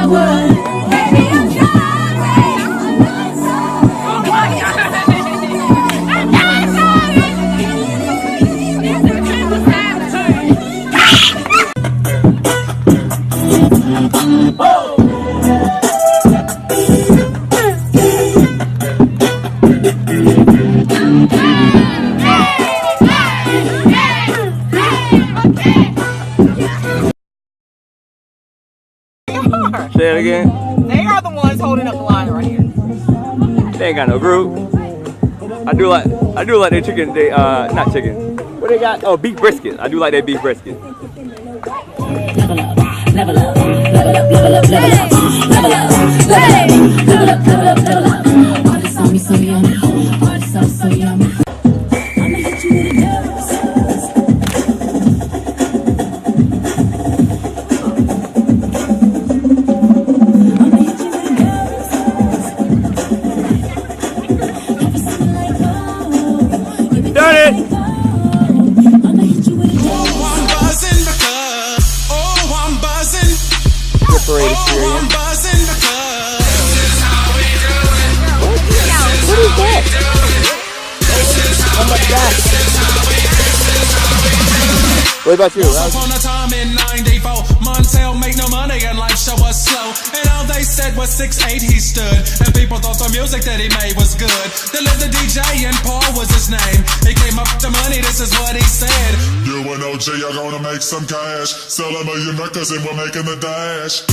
would. Baby, I'm sorry. Say it again. They are the ones holding up the line right here. They ain't got no group. I do like their chicken. They not chicken. What they got? Oh, beef brisket. I do like their beef brisket. Level up, level up, level up, level up, level up, level up, level up, level up, level up, level up. All this on me so yummy, all this sauce so yummy. I'ma hit you with a dose. I'ma hit you with a dose. If it's something like gold, if it's Done it. something like gold, I'ma hit you with a dose. Parade experience. What is that? Oh my God. What about you? Once upon a time in 94, Montel make no money and life show was slow. And all they said was 6'8" he stood. And people thought the music that he made was good. They lived the DJ and Paul was his name. He came up to money, this is what he said. You and OG are gonna make some cash. Sell 1 million records and we're making the dash.